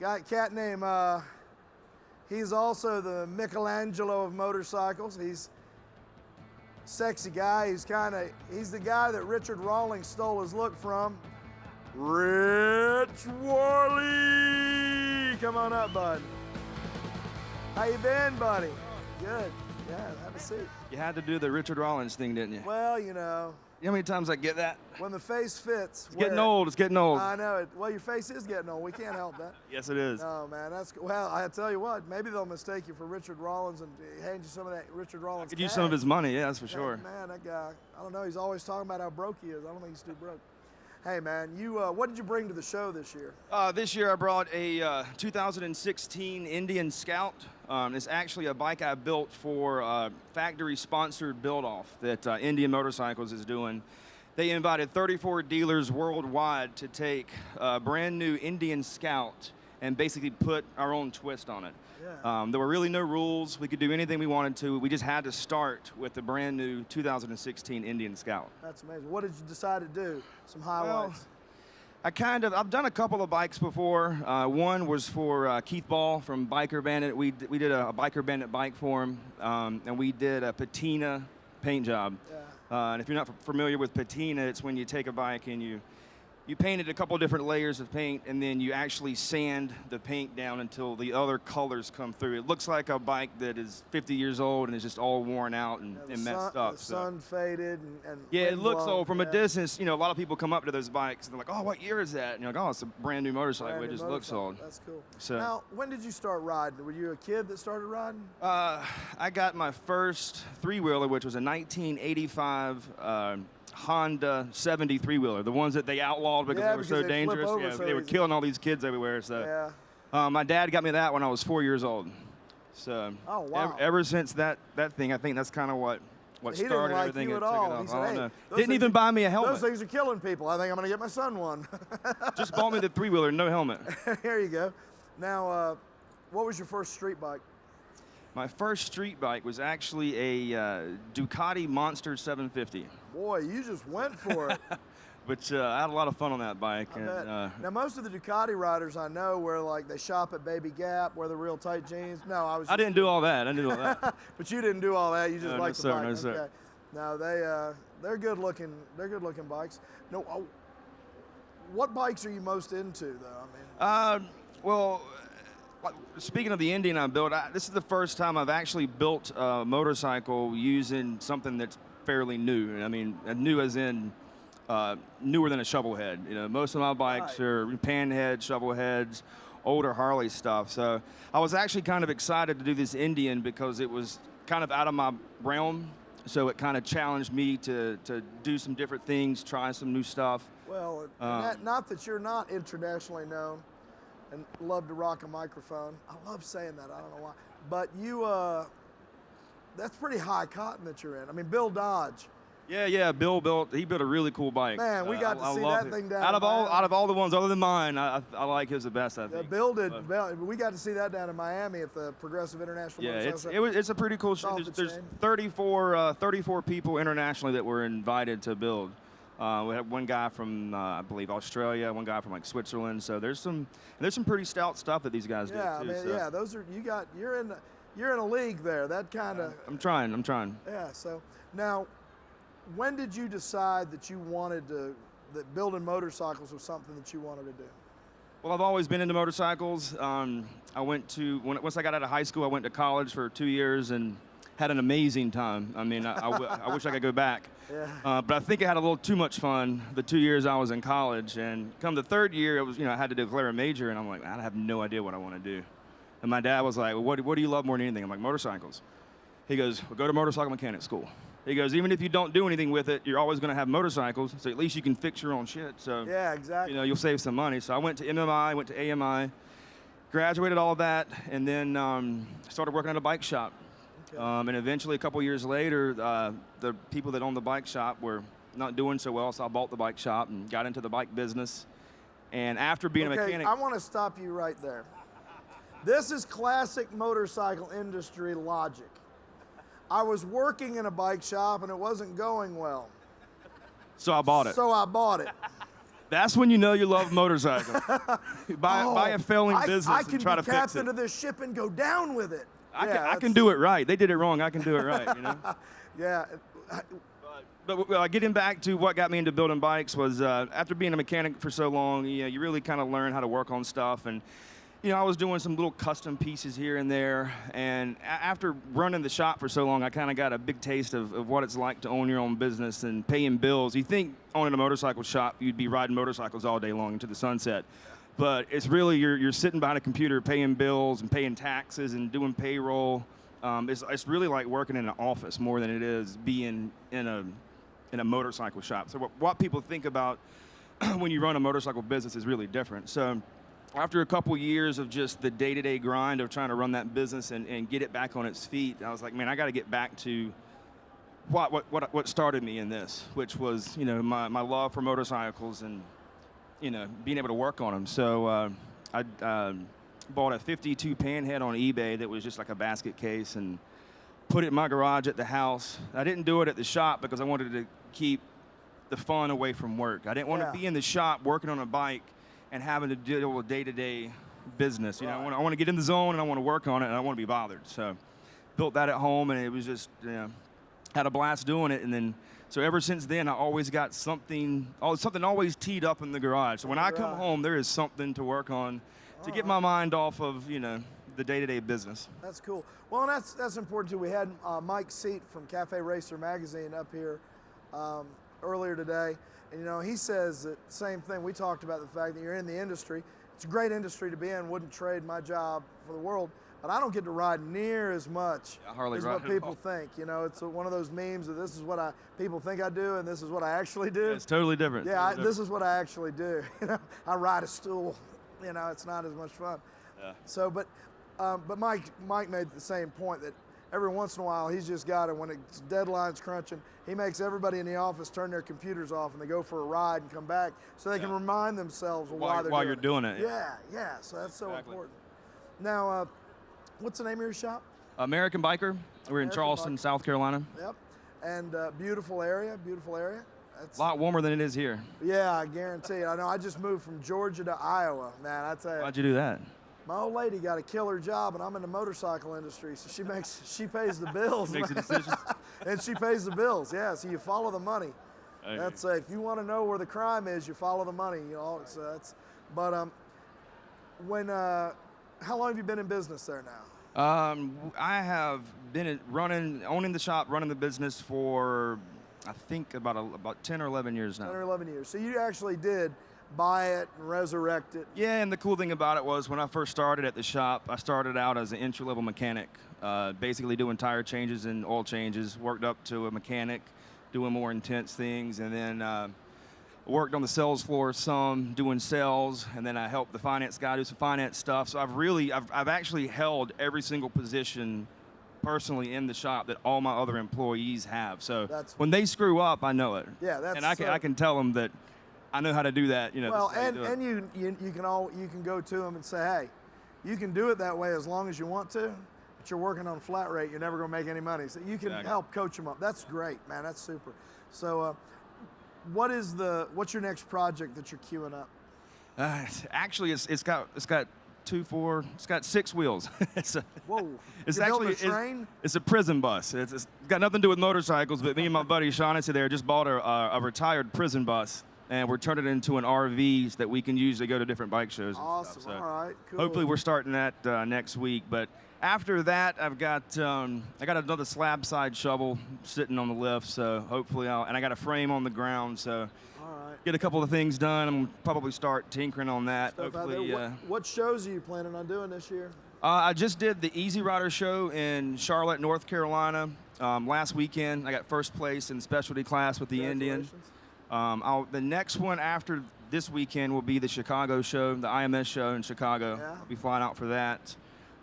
Got a cat named, he's also the Michelangelo of motorcycles. He's a sexy guy. He's the guy that Richard Rawlings stole his look from. Rich Worley! Come on up, bud. How you been, buddy? Good. Yeah, have a seat. You had to do the Richard Rawlings thing, didn't you? Well, you know. You know how many times I get that? When the face fits. It's getting old. It's getting old. I know it. Well, your face is getting old. We can't help that. Yes, it is. Oh, man. Well, I tell you what. Maybe they'll mistake you for Richard Rawlings and hand you some of that Richard Rawlings. I could use some of his money. Yeah, that's for sure. Man, that guy. I don't know. He's always talking about how broke he is. I don't think he's too broke. Hey, man. What did you bring to the show this year? This year I brought a 2016 Indian Scout. It's actually a bike I built for factory-sponsored build-off that Indian Motorcycles is doing. They invited 34 dealers worldwide to take a brand new Indian Scout and basically put our own twist on it. Yeah. There were really no rules. We could do anything we wanted to. We just had to start with the brand new 2016 Indian Scout. That's amazing. What did you decide to do? Some highlights? Well, I've done a couple of bikes before. One was for Keith Ball from Biker Bandit. We did a Biker Bandit bike for him, and we did a patina paint job. Yeah. And if you're not familiar with patina, it's when you take a bike and you paint it a couple different layers of paint, and then you actually sand the paint down until the other colors come through. It looks like a bike that is 50 years old and is just all worn out and messed up. The sun faded and yeah, it looks old from a yeah. distance. You know, a lot of people come up to those bikes and they're like, "Oh, what year is that?" And you're like, "Oh, it's a brand new motorcycle. It just looks old." That's cool. So, now, when did you start riding? Were you a kid that started riding? I got my first three-wheeler, which was a 1985 Honda 73-wheeler, the ones that they outlawed because they were so dangerous. Yeah, they were killing all these kids everywhere. So, my dad got me that when I was 4 years old. So, oh, wow. ever since that thing, I think that's kind of what started everything. He didn't like you at all. He said, I don't know. Didn't even buy me a helmet. Those things are killing people. I think I'm going to get my son one. Just bought me the three-wheeler, no helmet. Here you go. Now, what was your first street bike? My first street bike was actually a Ducati Monster 750. Boy, you just went for it. But I had a lot of fun on that bike. Now, most of the Ducati riders I know where like they shop at Baby Gap, wear the real tight jeans. No, I didn't do all that. But you didn't do all that. You just like the bike. No, sir. No, they're good looking. They're good looking bikes. No, what bikes are you most into though? I mean. Well, speaking of the Indian I built, this is the first time I've actually built a motorcycle using something that's fairly new. I mean, new as in newer than a shovel head. You know, most of my bikes are pan head, shovel heads, older Harley stuff. So I was actually kind of excited to do this Indian because it was kind of out of my realm. So it kind of challenged me to do some different things, try some new stuff. Well, not that you're not internationally known and love to rock a microphone. I love saying that. I don't know why. But you, that's pretty high cotton that you're in. I mean, Bill Dodge. Yeah. Bill built a really cool bike. Man, we got to see that thing down. Out of all the ones other than mine, I like his the best, I think. Bill did. We got to see that down in Miami at the Progressive International. Yeah, it's a pretty cool show. There's 34 people internationally that were invited to build. We had one guy from I believe Australia, one guy from like Switzerland. So there's some pretty stout stuff that these guys do too. Yeah, I mean, yeah, those are you're in a league there. That kind of. I'm trying. Yeah. So now, when did you decide that that building motorcycles was something that you wanted to do? Well, I've always been into motorcycles. Once I got out of high school, I went to college for 2 years and had an amazing time. I mean, I wish I could go back. Yeah. But I think I had a little too much fun the 2 years I was in college. And come the third year, it was, I had to declare a major, and I'm like, I have no idea what I want to do. And my dad was like, well, what do you love more than anything? I'm like, motorcycles. He goes, well, go to motorcycle mechanic school. He goes, even if you don't do anything with it, you're always going to have motorcycles, so at least you can fix your own shit. So yeah, exactly. You'll save some money. So I went to MMI, went to AMI, graduated all that, and then started working at a bike shop. Okay. And eventually, a couple years later, the people that owned the bike shop were not doing so well, so I bought the bike shop and got into the bike business. And after being a mechanic... I want to stop you right there. This is classic motorcycle industry logic. I was working in a bike shop and it wasn't going well. So I bought it. That's when you know you love motorcycles. buy a failing business and try to fix it. I can be captain of this ship and go down with it. I can do it right. They did it wrong. I can do it right, you know? Yeah. But getting back to what got me into building bikes was after being a mechanic for so long, you really kind of learn how to work on stuff. And, I was doing some little custom pieces here and there. And after running the shop for so long, I kind of got a big taste of what it's like to own your own business and paying bills. You think owning a motorcycle shop, you'd be riding motorcycles all day long into the sunset. But it's really, you're sitting behind a computer paying bills and paying taxes and doing payroll. It's really like working in an office more than it is being in a motorcycle shop. So what people think about when you run a motorcycle business is really different. So after a couple years of just the day-to-day grind of trying to run that business and get it back on its feet, I was like, man, I got to get back to what started me in this, which was, my love for motorcycles and, being able to work on them. So I bought a 52 panhead on eBay that was just like a basket case and put it in my garage at the house. I didn't do it at the shop because I wanted to keep the fun away from work. I didn't want to be in the shop working on a bike and having to deal with day-to-day business. I want to get in the zone and I want to work on it and I want to be bothered. So built that at home and it was just, had a blast doing it. And then, so ever since then, I always got something always teed up in the garage. So when I come home, there is something to work on to get my mind off of, the day-to-day business. That's cool. Well, and that's important too. We had Mike Seate from Cafe Racer magazine up here earlier today, and he says the same thing. We talked about the fact that you're in the industry. It's a great industry to be in. Wouldn't trade my job for the world, but I don't get to ride near as much as what people think. It's one of those memes that this is what people think I do, and this is what I actually do. Yeah, it's totally different. Yeah, this is what I actually do. I ride a stool. It's not as much fun. Yeah. So, but Mike made the same point that every once in a while he's just got it when it's deadline's crunching. He makes everybody in the office turn their computers off and they go for a ride and come back so they can remind themselves of why you're doing it. Yeah. So that's so important. Now, what's the name of your shop? American Biker. We're in Charleston, South Carolina. Yep. And beautiful area. It's a lot warmer than it is here. Yeah, I guarantee it. I know. I just moved from Georgia to Iowa, man. I tell you. Why'd you do that? My old lady got a killer job, and I'm in the motorcycle industry, so she pays the bills. Makes the decisions. And she pays the bills. Yeah. So you follow the money. Okay. That's if you want to know where the crime is, you follow the money. So that's. But how long have you been in business there now? I have been owning the shop, running the business for, I think about 10 or 11 years now. 10 or 11 years. So you actually did buy it and resurrect it. Yeah, and the cool thing about it was when I first started at the shop, I started out as an entry-level mechanic, basically doing tire changes and oil changes, worked up to a mechanic, doing more intense things, and then worked on the sales floor some, doing sales, and then I helped the finance guy do some finance stuff. So I've actually held every single position personally in the shop that all my other employees have. So when they screw up, I know it. Yeah, that's. And I can tell them that I know how to do that. Well, and you can go to them and say, hey, you can do it that way as long as you want to, but you're working on a flat rate. You're never going to make any money. So you can help coach them up. That's great, man. That's super. So, what's your next project that you're queuing up? Actually, it's got 6 wheels. Whoa! It's You're actually building a train? It's a prison bus. It's got nothing to do with motorcycles, but me and my buddy Seate there just bought a retired prison bus, and we're turning it into an RV that we can use to go to different bike shows. Awesome. And stuff. So all right. Cool. hopefully we're starting that next week. But after that, I got another slab side shovel sitting on the lift. So hopefully I got a frame on the ground. So. Get a couple of things done. I'm gonna probably start tinkering on that. Hopefully, what shows are you planning on doing this year? I just did the Easy Rider show in Charlotte, North Carolina last weekend. I got first place in specialty class with the Indian. The next one after this weekend will be the Chicago show, the IMS show in Chicago. Yeah. I'll be flying out for that.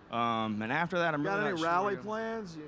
And after that, I'm got really any not rally sure. plans? You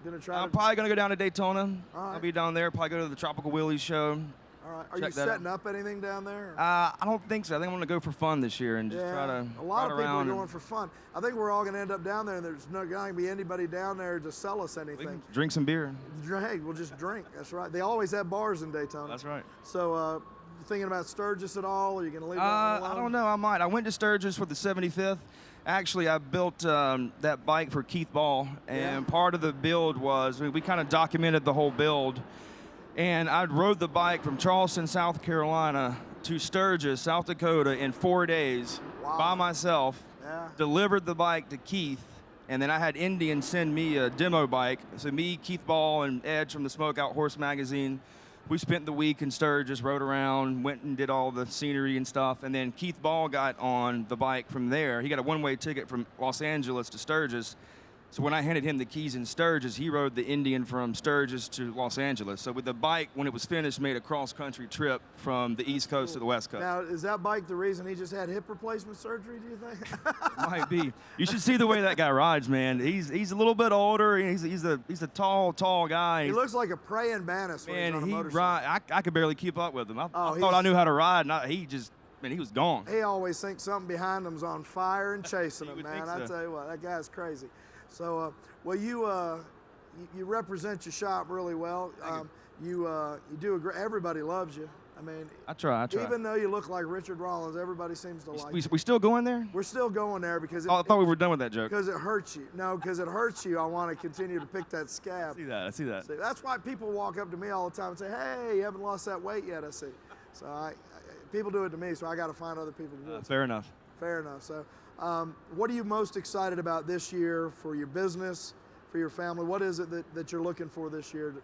gonna try? I'm probably gonna go down to Daytona. All right. I'll be down there. Probably go to the Tropical Wheelies show. All right. Are you setting up anything down there? I don't think so. I think I'm going to go for fun this year and just try to A lot of people are around going for fun. I think we're all going to end up down there, and there's not going to be anybody down there to sell us anything. We can drink some beer. Hey, we'll just drink. That's right. They always have bars in Daytona. That's right. So, thinking about Sturgis at all? Or are you going to leave that one alone? I don't know. I might. I went to Sturgis for the 75th. Actually, I built that bike for Keith Ball, and part of the build was we kind of documented the whole build. And I rode the bike from Charleston, South Carolina to Sturgis, South Dakota in 4 days by myself, delivered the bike to Keith, and then I had Indian send me a demo bike. So me, Keith Ball, and Edge from the Smokeout Horse magazine, we spent the week in Sturgis, rode around, went and did all the scenery and stuff, and then Keith Ball got on the bike from there. He got a one-way ticket from Los Angeles to Sturgis. So when I handed him the keys in Sturgis, he rode the Indian from Sturgis to Los Angeles. So with the bike, when it was finished, made a cross-country trip from the East Coast to the West Coast. Now, is that bike the reason he just had hip replacement surgery, do you think? Might be. You should see the way that guy rides, man. He's a little bit older. He's a tall guy. He looks like a praying mantis when he's on a motorcycle. I could barely keep up with him. I thought I knew how to ride, and he was gone. He always thinks something behind him's on fire and chasing him, man. So. I tell you what, that guy's crazy. So, well, you represent your shop really well. You do everybody loves you. I mean, I try. Even though you look like Richard Rollins, everybody seems to like you. We still going there? We're still going there because I thought we were done with that joke. Because it hurts you. No, because it hurts you. I want to continue to pick that scab. I see that. See, that's why people walk up to me all the time and say, "Hey, you haven't lost that weight yet." I see. So people do it to me, so I got to find other people to do it. Fair enough. Fair enough. So, what are you most excited about this year for your business, for your family? What is it that you're looking for this year?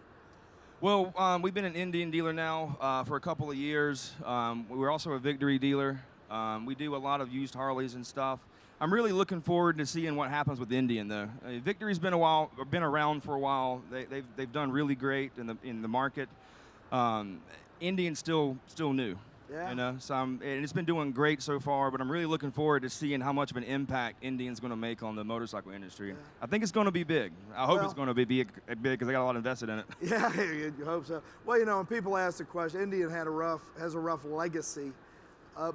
Well, we've been an Indian dealer now for a couple of years. We're also a Victory dealer. We do a lot of used Harleys and stuff. I'm really looking forward to seeing what happens with Indian, though. Victory's been around for a while. They've done really great in the market. Indian's still new. Yeah. You know, and it's been doing great so far, but I'm really looking forward to seeing how much of an impact Indian's going to make on the motorcycle industry. Yeah. I think it's going to be big. I hope it's going to be big because I got a lot invested in it. Yeah, you hope so. Well, you know, when people ask the question, Indian has a rough legacy,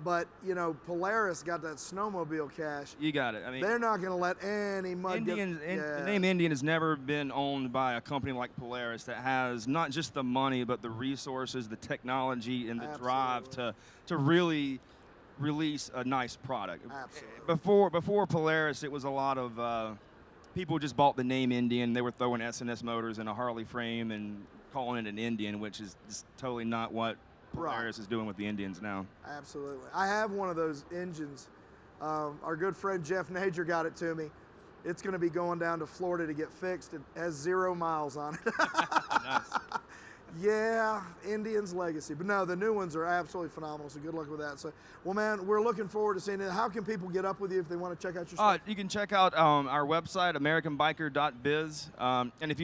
but you know, Polaris got that snowmobile cash. You got it. I mean, they're not going to let any mud the name Indian has never been owned by a company like Polaris that has not just the money, but the resources, the technology, and the drive to really release a nice product. Absolutely. Before Polaris, it was a lot of people just bought the name Indian. They were throwing S&S motors in a Harley frame and calling it an Indian, which is just totally not what Polaris is doing with the Indians now. Absolutely. I have one of those engines. Our good friend Jeff Nager got it to me. It's going to be going down to Florida to get fixed. It has 0 miles on it. Nice. Yeah, Indian's legacy. But no, the new ones are absolutely phenomenal, so good luck with that. So, well, man, we're looking forward to seeing it. How can people get up with you if they want to check out your stuff? You can check out our website, americanbiker.biz. And if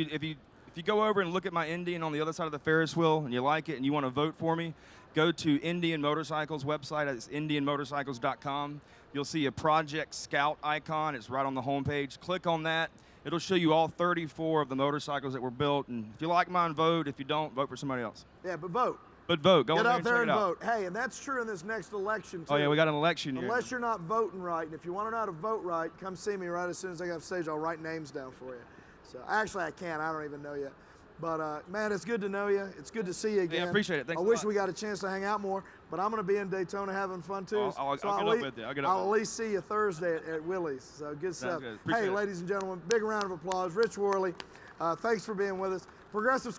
you go over and look at my Indian on the other side of the Ferris wheel and you like it and you want to vote for me, go to Indian Motorcycles website. It's indianmotorcycles.com. You'll see a Project Scout icon. It's right on the homepage. Click on that. It'll show you all 34 of the motorcycles that were built. And if you like mine, vote. If you don't, vote for somebody else. Yeah, but vote. But vote. Go Get out there and check it vote. Hey, and that's true in this next election, too. Oh, yeah, we got an election here. Unless you're not voting right. And if you want to know how to vote right, come see me right as soon as I get off stage. I'll write names down for you. So actually, I can't. I don't even know yet. But, man, it's good to know you. It's good to see you again. Yeah, I appreciate it. Thanks I wish we got a chance to hang out more, but I'm going to be in Daytona having fun, too. I'll get up with you. I'll at least see you Thursday at Willie's. So good stuff. Good. Hey, ladies and gentlemen, big round of applause. Rich Worley, thanks for being with us. Progressive